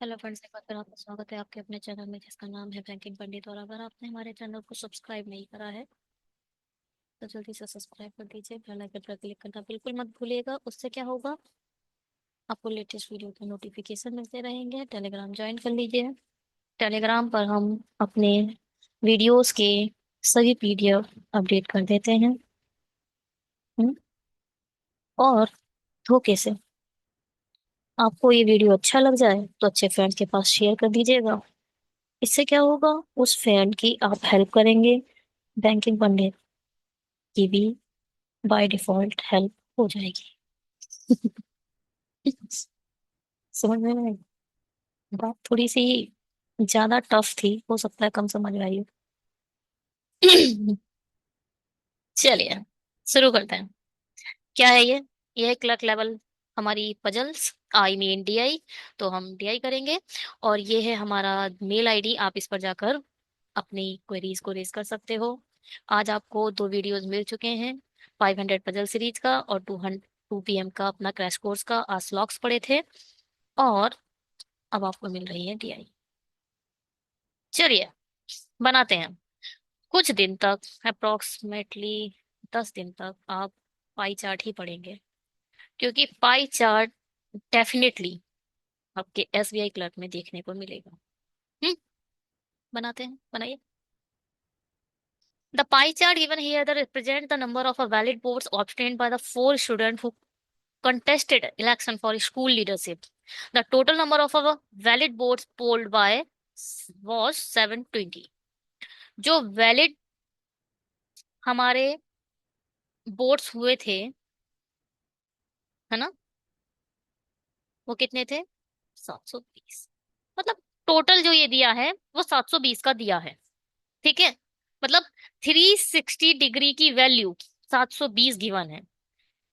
Hello friends, एक बार फिर आपका स्वागत है आपके अपने चैनल में जिसका नाम है बैंकिंग पंडित। और अगर आपने हमारे चैनल को सब्सक्राइब नहीं करा है तो जल्दी से सब्सक्राइब कर दीजिए। बेल आइकन पर क्लिक करना बिल्कुल मत भूलिएगा। उससे क्या होगा, आपको लेटेस्ट वीडियो के नोटिफिकेशन मिलते रहेंगे। टेलीग्राम ज्वाइन कर लीजिए। टेलीग्राम पर हम अपने वीडियोस के सभी पीडीएफ अपडेट कर देते हैं। हम्म, और धोखे से आपको ये वीडियो अच्छा लग जाए तो अच्छे फ्रेंड्स के पास शेयर कर दीजिएगा। इससे क्या होगा, उस फ्रेंड की आप हेल्प करेंगे, बैंकिंग पंडित की भी बाय डिफॉल्ट हेल्प हो जाएगी। समझ में नहीं? बात थोड़ी सी ज्यादा टफ थी, हो सकता है कम समझ में आई हो। चलिए शुरू करते हैं। क्या है ये है क्लर्क लेवल हमारी पजल्स, आई मीन डीआई। तो हम डीआई करेंगे। और ये है हमारा मेल आईडी, आप इस पर जाकर अपनी क्वेरीज को रेज कर सकते हो। आज आपको दो वीडियोस मिल चुके हैं, 500 पजल सीरीज का और 2 PM का अपना क्रैश कोर्स का। आज स्लॉग्स पढ़े थे और अब आपको मिल रही है डीआई। चलिए बनाते हैं। कुछ दिन तक, अप्रोक्सीमेटली 10 दिन तक आप पाई चार्ट ही पढ़ेंगे, क्योंकि पाई चार्ट डेफिनेटली आपके एसबीआई क्लर्क में देखने को मिलेगा। हम्म बनाते हैं, बनाइए। The pie chart given here that represent the number of valid votes obtained by the four students who contested election for school leadership. The total number of valid votes polled by was 720. जो valid हमारे votes हुए थे, है ना, वो कितने थे? 720। मतलब टोटल जो ये दिया है वो 720 का दिया है। ठीक है, मतलब 360 डिग्री की वैल्यू 720 गिवन है।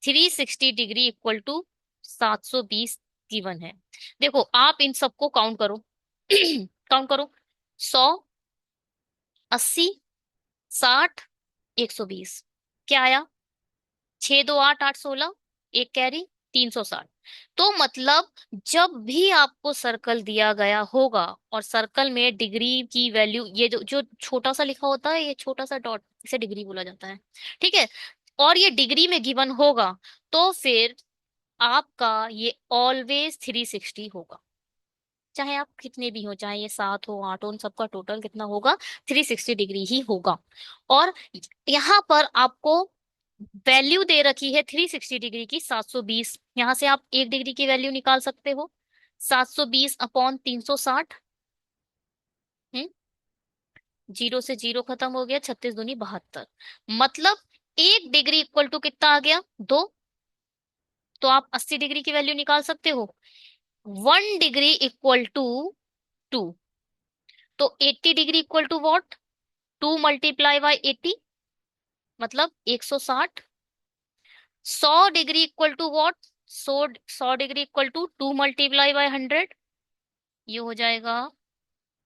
360 डिग्री इक्वल टू 720 गिवन है। देखो आप इन सबको काउंट करो। काउंट करो। 100, 80, 60, 120। क्या आया? 6 2 8 8 16, एक कैरी, 360। तो मतलब जब भी आपको सर्कल दिया गया होगा और सर्कल में डिग्री की वैल्यू, ये जो जो छोटा सा लिखा होता है, ये छोटा सा डॉट, इसे डिग्री बोला जाता है। ठीक है, और ये डिग्री में गिवन होगा तो फिर आपका ये ऑलवेज 360 होगा। चाहे आप कितने भी हो, चाहे ये 7 हो 8 हो, उन सबका टोटल कितना होगा? 360 डिग्री ही होगा। और यहाँ पर आपको वैल्यू दे रखी है 360 डिग्री की 720। यहां से आप 1 डिग्री की वैल्यू निकाल सकते हो। 720 अपॉन 360। हम्म जीरो से जीरो खत्म हो गया, 36 दूनी 72। मतलब 1 डिग्री इक्वल टू कितना आ गया? 2। तो आप 80 डिग्री की वैल्यू निकाल सकते हो। 1 डिग्री इक्वल टू 2। तो 80 डिग्री इक्वल टू वॉट? 2 × 80 मतलब 160। 100 degree equal to what? 100 degree equal to 2 × 100, ये हो जाएगा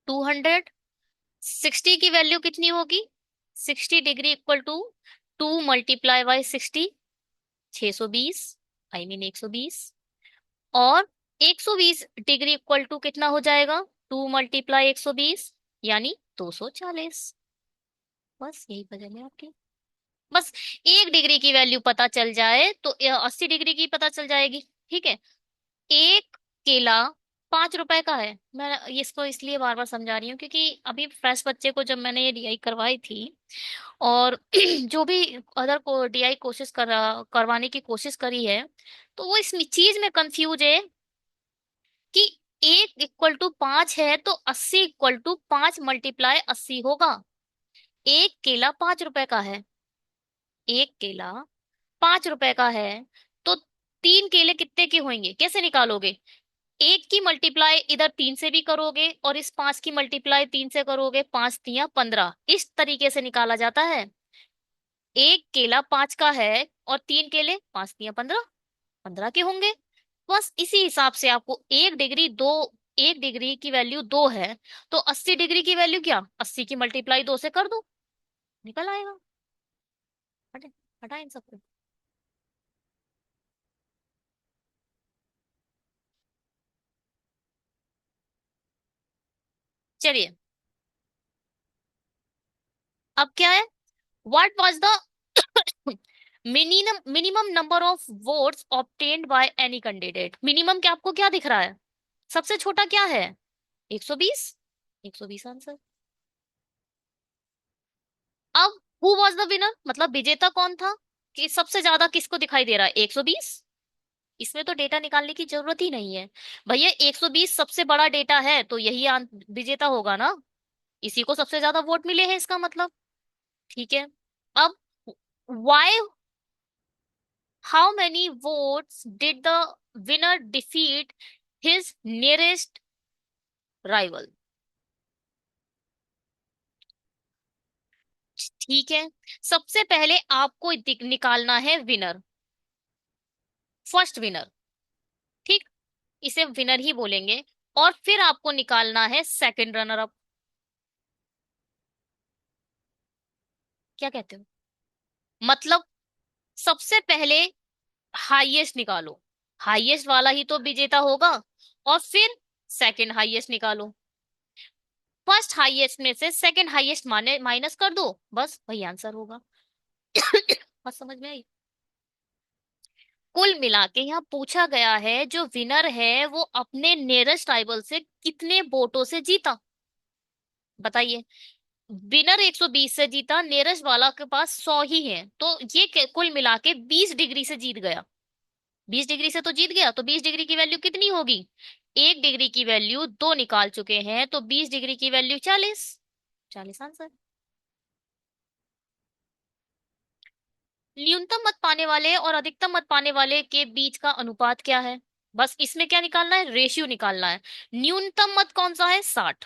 200। 60 की वैल्यू कितनी होगी? 60 degree equal to 2 × 60, 620, I mean 120। और 120 डिग्री इक्वल टू कितना हो जाएगा? 2 × 120 यानी 240। बस यही वजह है आपकी। बस 1 डिग्री की वैल्यू पता चल जाए तो 80 डिग्री की पता चल जाएगी। ठीक है, एक केला 5 रुपए का है। मैं इसको इसलिए बार बार समझा रही हूँ क्योंकि अभी फ्रेश बच्चे को जब मैंने ये डीआई करवाई थी, और जो भी अदर को डीआई कोशिश करवाने की कोशिश करी है, तो वो इस चीज में कंफ्यूज है कि 1 = 5 है तो 80 = 5 × 80 होगा। एक केला 5 रुपए का है, एक केला 5 रुपए का है, तो 3 केले कितने के होंगे, कैसे निकालोगे? एक की मल्टीप्लाई इधर 3 से भी करोगे और इस 5 की मल्टीप्लाई 3 से करोगे, 5 × 3 = 15। इस तरीके से निकाला जाता है। एक केला 5 का है और 3 केले 5 × 3 = 15, 15 के होंगे। बस इसी हिसाब से आपको 1 डिग्री 2, 1 डिग्री की वैल्यू 2 है तो 80 डिग्री की वैल्यू क्या? 80 की मल्टीप्लाई 2 से कर दो, निकल आएगा। हटे, हटा इन सबको। चलिए, अब क्या है? What was the minimum number of votes obtained by any candidate? Minimum क्या आपको क्या दिख रहा है? सबसे छोटा क्या है? 120। 120 आंसर। अब हु वाज द विनर, मतलब विजेता कौन था? कि सबसे ज्यादा किसको दिखाई दे रहा है? 120। इसमें तो डेटा निकालने की जरूरत ही नहीं है। भैया 120 सबसे बड़ा डेटा है, तो यही विजेता होगा ना। इसी को सबसे ज्यादा वोट मिले हैं इसका मतलब। ठीक है। अब why, how many votes did the winner defeat his nearest rival? ठीक है। सबसे पहले आपको निकालना है विनर, फर्स्ट विनर। ठीक, इसे विनर ही बोलेंगे। और फिर आपको निकालना है सेकंड रनर अप। क्या कहते हो? मतलब सबसे पहले हाईएस्ट निकालो, हाईएस्ट वाला ही तो विजेता होगा। और फिर सेकंड हाईएस्ट निकालो। फर्स्ट हाईएस्ट में से सेकंड हाईएस्ट माने माइनस कर दो, बस वही आंसर होगा। बस समझ में आई? कुल मिला के यहाँ पूछा गया है जो विनर है वो अपने नियरेस्ट राइवल से कितने वोटों से जीता, बताइए। विनर 120 से जीता, नियरेस्ट वाला के पास 100 ही है, तो ये कुल मिला के 20 डिग्री से जीत गया। 20 डिग्री से तो जीत गया, तो 20 डिग्री की वैल्यू कितनी होगी? 1 डिग्री की वैल्यू 2 निकाल चुके हैं, तो 20 डिग्री की वैल्यू 40। 40 आंसर। न्यूनतम मत पाने वाले और अधिकतम मत पाने वाले के बीच का अनुपात क्या है? बस इसमें क्या निकालना है? रेशियो निकालना है। न्यूनतम मत कौन सा है? 60।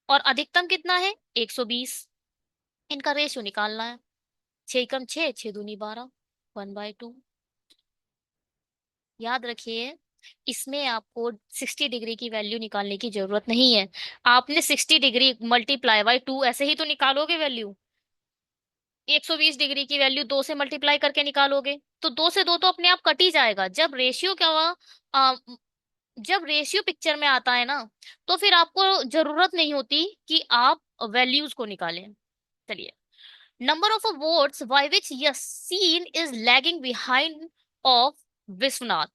और अधिकतम कितना है? 120। इनका रेशियो निकालना है। 6 कम 6, 6 दूनी 12, 1/2। याद रखिए, इसमें आपको 60 डिग्री की वैल्यू निकालने की जरूरत नहीं है। आपने 60 डिग्री मल्टीप्लाई बाय 2 ऐसे ही तो निकालोगे वैल्यू। 120 डिग्री की वैल्यू 2 से मल्टीप्लाई करके निकालोगे, तो 2 से 2 तो अपने आप कट ही जाएगा। जब रेशियो क्या हुआ, आ, जब रेशियो पिक्चर में आता है ना, तो फिर आपको जरूरत नहीं होती कि आप वैल्यूज को निकालें। चलिए, number of votes by which Yasin is lagging behind of Vishwanath.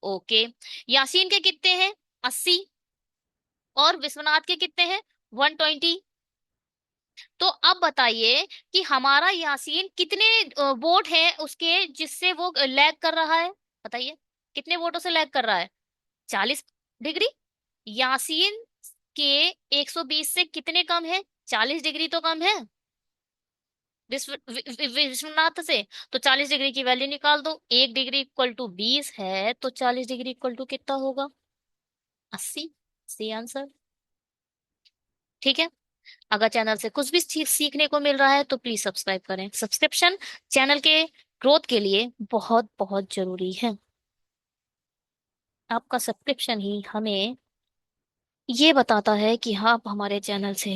Okay, Yasin के कितने हैं? 80। और विश्वनाथ के कितने हैं? 120। तो अब बताइए कि हमारा यासीन कितने वोट है उसके जिससे वो लैग कर रहा है? बताइए, कितने वोटों से लैग कर रहा है? 40 डिग्री। यासीन के 120 से कितने कम है? 40 डिग्री तो कम है विश्वनाथ से। तो 40 डिग्री की वैल्यू निकाल दो। 1 डिग्री इक्वल टू 20 है, तो 40 डिग्री इक्वल टू कितना होगा? 80। C answer. ठीक है। अगर चैनल से कुछ भी चीज सीखने को मिल रहा है तो प्लीज सब्सक्राइब करें। सब्सक्रिप्शन चैनल के ग्रोथ के लिए बहुत बहुत जरूरी है। आपका सब्सक्रिप्शन ही हमें ये बताता है कि हाँ, आप हमारे चैनल से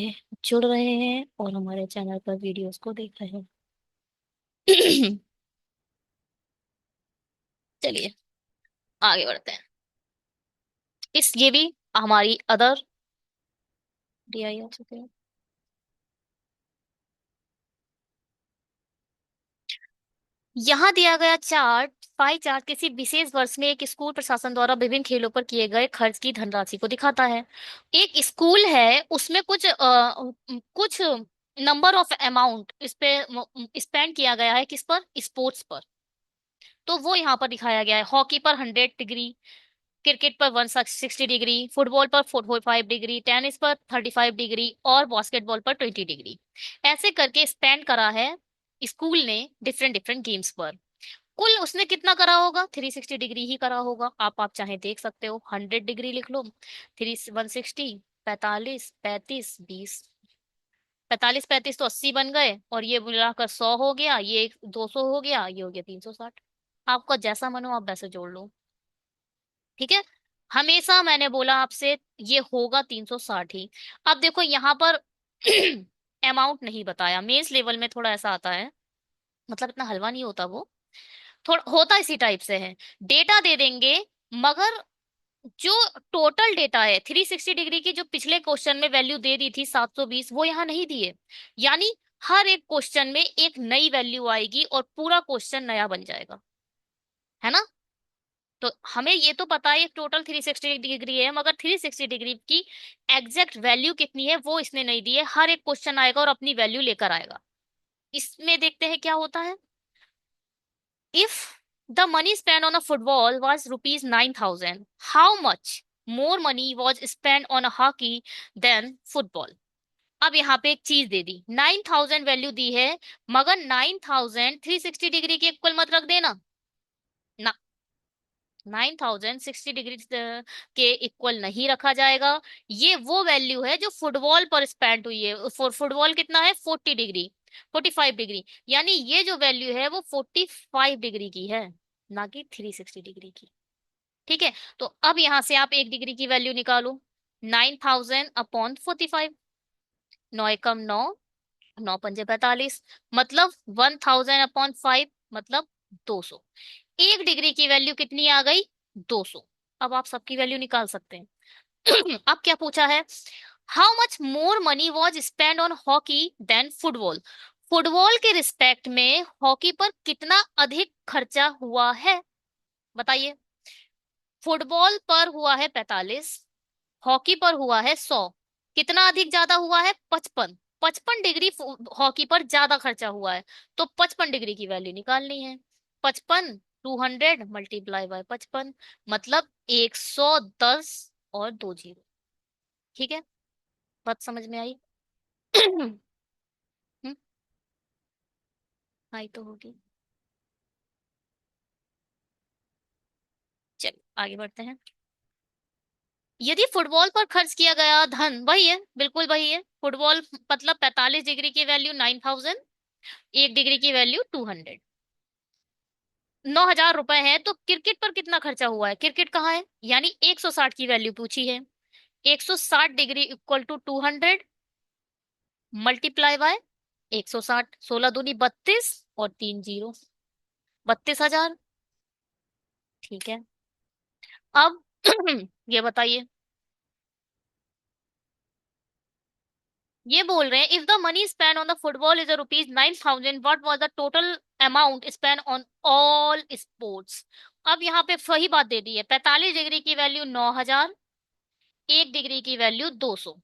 जुड़ रहे हैं और हमारे चैनल पर वीडियोस को देख रहे हैं। चलिए, आगे बढ़ते हैं। इस ये भी हमारी अदर डीआई आ चुके हैं। यहाँ दिया गया चार्ट, पाई चार्ट किसी विशेष वर्ष में एक स्कूल प्रशासन द्वारा विभिन्न खेलों पर किए गए खर्च की धनराशि को दिखाता है। एक स्कूल है, उसमें कुछ नंबर ऑफ अमाउंट इस पे स्पेंड किया गया है, किस पर? स्पोर्ट्स पर। तो वो यहाँ पर दिखाया गया है। हॉकी पर 100 डिग्री, क्रिकेट पर 160 डिग्री, फुटबॉल पर 45 डिग्री, टेनिस पर 35 डिग्री और बास्केटबॉल पर 20 डिग्री। ऐसे करके स्पेंड करा है स्कूल ने डिफरेंट डिफरेंट गेम्स पर। कुल उसने कितना करा होगा? 360 डिग्री ही करा होगा। आप चाहे देख सकते हो, 100 डिग्री लिख लो। 160, 45, 35, 20। 45 35 तो 80 बन गए, और ये मिलाकर 100 हो गया, ये 200 हो गया, ये हो गया 360। आपका जैसा मन हो आप वैसे जोड़ लो। ठीक है। हमेशा मैंने बोला आपसे ये होगा 360 ही। अब देखो यहाँ पर अमाउंट नहीं बताया। मेंस लेवल में थोड़ा ऐसा आता है, मतलब इतना हलवा नहीं होता वो, थोड़ा होता इसी टाइप से है। डेटा दे देंगे, मगर जो टोटल डेटा है 360 डिग्री की, जो पिछले क्वेश्चन में वैल्यू दे दी थी 720, वो यहाँ नहीं दी है। यानी हर एक क्वेश्चन में एक नई वैल्यू आएगी और पूरा क्वेश्चन नया बन जाएगा, है ना। तो हमें ये तो पता है टोटल 360 डिग्री है, मगर 360 डिग्री की एग्जैक्ट वैल्यू कितनी है वो इसने नहीं दी है। हर एक क्वेश्चन आएगा और अपनी वैल्यू लेकर आएगा। इसमें देखते हैं क्या होता है। If the money spent on a football was rupees 9,000, how much more money was spent on a hockey than football? अब यहाँ पे एक चीज दे दी, 9,000 वैल्यू दी है, मगर 9,000 360 डिग्री के इक्वल मत रख देना ना। 9,000 60 डिग्री के इक्वल नहीं रखा जाएगा। ये वो वैल्यू है जो फुटबॉल पर स्पेंड हुई है। फुटबॉल कितना है, 40 डिग्री, 45 डिग्री। यानी ये जो वैल्यू है वो 45 डिग्री की है, ना कि 360 डिग्री की। ठीक है। तो अब यहां से आप 1 डिग्री की वैल्यू निकालो। 9,000 अपॉन 45, 9 एकम 9, 9 पंजे 45, मतलब 1,000 अपॉन 5, मतलब 200। 1 डिग्री की वैल्यू कितनी आ गई, 200। अब आप सबकी वैल्यू निकाल सकते हैं। अब क्या पूछा है, how much more money was spend on hockey than football. Football के रिस्पेक्ट में हॉकी पर कितना अधिक खर्चा हुआ है, बताइए। फुटबॉल पर हुआ है 45, हॉकी पर हुआ है 100। कितना अधिक ज्यादा हुआ है, 55। 55 डिग्री हॉकी पर ज्यादा खर्चा हुआ है। तो 55 डिग्री की वैल्यू निकालनी है। 55, 200 × 55, मतलब 110 और 2 जीरो। ठीक है, बात समझ में आई। हम्म, आई तो होगी। चलिए आगे बढ़ते हैं। यदि फुटबॉल पर खर्च किया गया धन, वही है, बिल्कुल वही है। फुटबॉल मतलब 45 डिग्री की वैल्यू 9,000, 1 डिग्री की वैल्यू 200, 9,000 रुपए है। तो क्रिकेट पर कितना खर्चा हुआ है, क्रिकेट कहाँ है, यानी 160 की वैल्यू पूछी है। 160 degree equal to 200 multiply by 160, 16 दूनी 32 और 3 जीरो, 32,000। ठीक है। अब ये बताइए, ये बोल रहे हैं if the money spend on the football is rupees 9,000, what was the total amount spend on all sports. अब यहाँ पे वही बात दे दी है, 45 डिग्री की वैल्यू 9,000, 1 डिग्री की वैल्यू 200।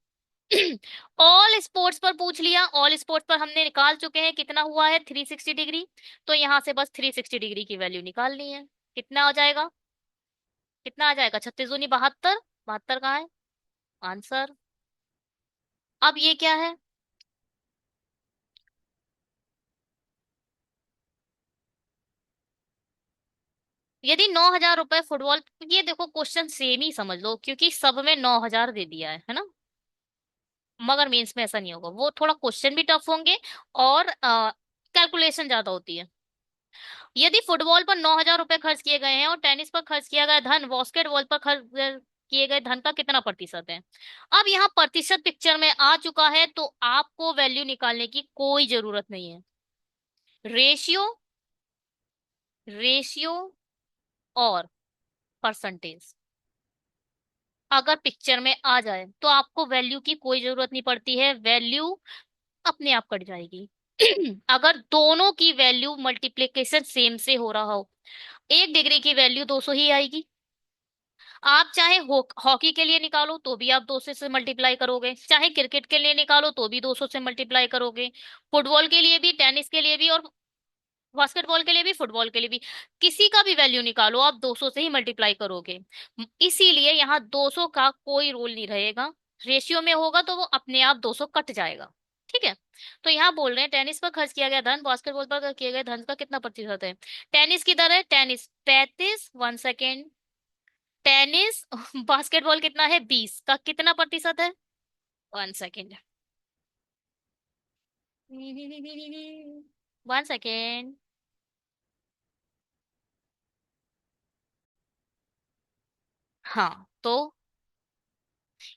ऑल स्पोर्ट्स पर पूछ लिया, ऑल स्पोर्ट्स पर हमने निकाल चुके हैं कितना हुआ है 360 डिग्री। तो यहाँ से बस 360 डिग्री की वैल्यू निकालनी है। कितना आ जाएगा, कितना आ जाएगा, 36 दूनी 72, 72 कहाँ है आंसर। अब ये क्या है, यदि 9,000 रुपए फुटबॉल, ये देखो क्वेश्चन सेम ही समझ लो, क्योंकि सब में 9,000 दे दिया है ना। मगर मेंस में ऐसा नहीं होगा, वो थोड़ा क्वेश्चन भी टफ होंगे और कैलकुलेशन ज्यादा होती है। यदि फुटबॉल पर 9,000 रुपए खर्च किए गए हैं और टेनिस पर खर्च किया गया धन बास्केटबॉल पर खर्च किए गए धन का कितना प्रतिशत है। अब यहाँ प्रतिशत पिक्चर में आ चुका है, तो आपको वैल्यू निकालने की कोई जरूरत नहीं है। रेशियो, रेशियो और परसेंटेज अगर पिक्चर में आ जाए तो आपको वैल्यू की कोई जरूरत नहीं पड़ती है, वैल्यू अपने आप कट जाएगी। अगर दोनों की वैल्यू मल्टीप्लिकेशन सेम से हो रहा हो, 1 डिग्री की वैल्यू 200 ही आएगी। आप चाहे हॉकी के लिए निकालो तो भी आप 200 से मल्टीप्लाई करोगे, चाहे क्रिकेट के लिए निकालो तो भी 200 से मल्टीप्लाई करोगे, फुटबॉल के लिए भी, टेनिस के लिए भी, और बास्केटबॉल के लिए भी, फुटबॉल के लिए भी। किसी का भी वैल्यू निकालो आप 200 से ही मल्टीप्लाई करोगे। इसीलिए यहाँ 200 का कोई रोल नहीं रहेगा। रेशियो में होगा तो वो अपने आप 200 कट जाएगा। ठीक है। तो यहाँ बोल रहे हैं टेनिस पर खर्च किया गया धन बास्केटबॉल पर किए गए धन का कितना प्रतिशत है। टेनिस की दर है, टेनिस 35, 1 सेकेंड, टेनिस। बास्केटबॉल कितना है, 20 का कितना प्रतिशत है, 1 सेकेंड। 1 सेकेंड। हाँ तो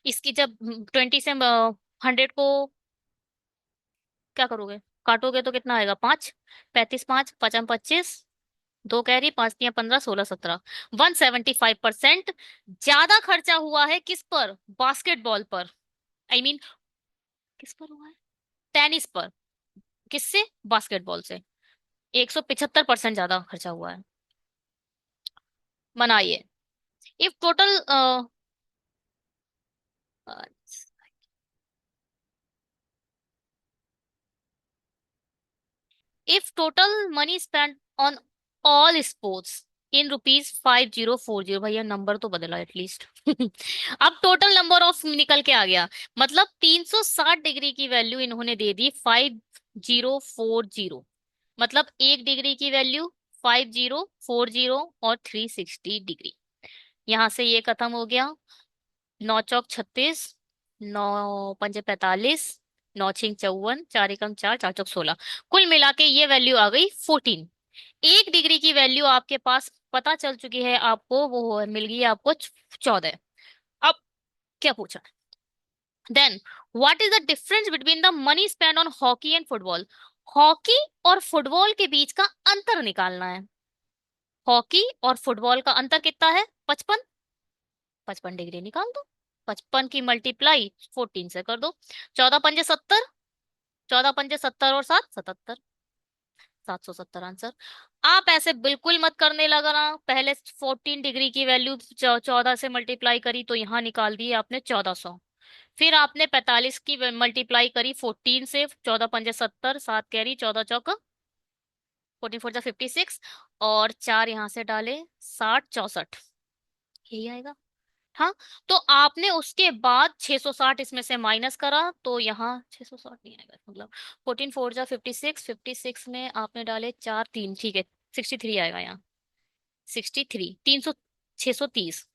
इसकी जब 20 से 100 को क्या करोगे, काटोगे तो कितना आएगा, 5, 35, 5, 55, 25, दो कैरी, पांच तिया 15, 16, 17। 175% ज्यादा खर्चा हुआ है किस पर? बास्केटबॉल पर। आई मीन किस पर हुआ है? टेनिस पर। किससे? बास्केटबॉल से। 175% ज्यादा खर्चा हुआ है। बनाइए। If total if total money spent on all sports in rupees 5040, भैया नंबर तो बदला एटलीस्ट। अब टोटल नंबर ऑफ निकल के आ गया। मतलब 360 डिग्री की वैल्यू इन्होंने दे दी 5040। मतलब एक डिग्री की वैल्यू 5040 और 360 डिग्री। यहां से ये खत्म हो गया। नौ चौक 36, नौ पंजे 45, नौ छिंग 54, चार एकम चार, चार चौक 16। कुल मिला के ये वैल्यू आ गई 14। एक डिग्री की वैल्यू आपके पास पता चल चुकी है आपको, वो मिल गई आपको 14। अब क्या पूछा? Then what is the difference between the money spend on hockey and football? Hockey और फुटबॉल के बीच का अंतर निकालना है। हॉकी और फुटबॉल का अंतर कितना है? 55। 55 डिग्री निकाल दो। 55 की मल्टीप्लाई 14 से कर दो। 14 पंजे 70। 14 पंजे 70 और 7 77। 770 आंसर। आप ऐसे बिल्कुल मत करने लगा ना। पहले 14 डिग्री की वैल्यू 14 से मल्टीप्लाई करी तो यहाँ निकाल दिए आपने 1400। फिर आपने 45 की मल्टीप्लाई करी 14 से। 14 पंजे 70, सात कैरी, 14 चौक 14 4 जा 56। और चार यहाँ से डाले, 60 64। यही आएगा। हाँ। तो आपने उसके बाद 660 इसमें से माइनस करा तो यहाँ 660 नहीं आएगा। मतलब 14 4 जा 56। 56 में आपने डाले चार तीन, ठीक है, 63 आएगा यहाँ। 63, 300, 630।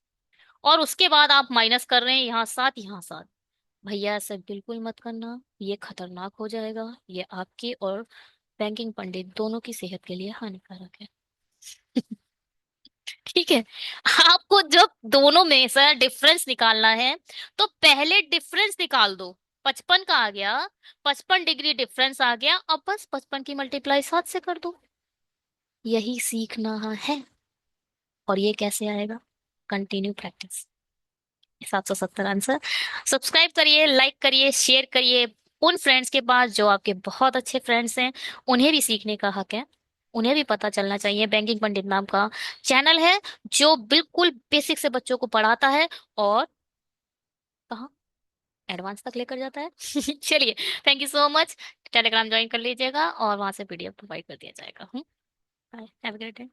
और उसके बाद आप माइनस कर रहे हैं यहाँ सात, यहाँ सात। भैया ऐसा बिल्कुल मत करना, ये खतरनाक हो जाएगा। ये आपके और बैंकिंग पंडित दोनों की सेहत के लिए हानिकारक है। ठीक है। आपको जब दोनों में से डिफरेंस निकालना है तो पहले डिफरेंस निकाल दो। 55 का आ गया, 55 डिग्री डिफरेंस आ गया। अब बस 55 की मल्टीप्लाई 7 से कर दो। यही सीखना है। और ये कैसे आएगा? Continue practice. 770 आंसर। सब्सक्राइब करिए, लाइक करिए, शेयर करिए उन फ्रेंड्स के पास जो आपके बहुत अच्छे फ्रेंड्स हैं। उन्हें भी सीखने का हक है। उन्हें भी पता चलना चाहिए। बैंकिंग पंडित नाम का चैनल है जो बिल्कुल बेसिक से बच्चों को पढ़ाता है और कहाँ एडवांस तक लेकर जाता है। चलिए, thank you so much. Telegram join कर लीजिएगा और वहां से पीडीएफ प्रोवाइड कर दिया जाएगा। Bye, have a great day.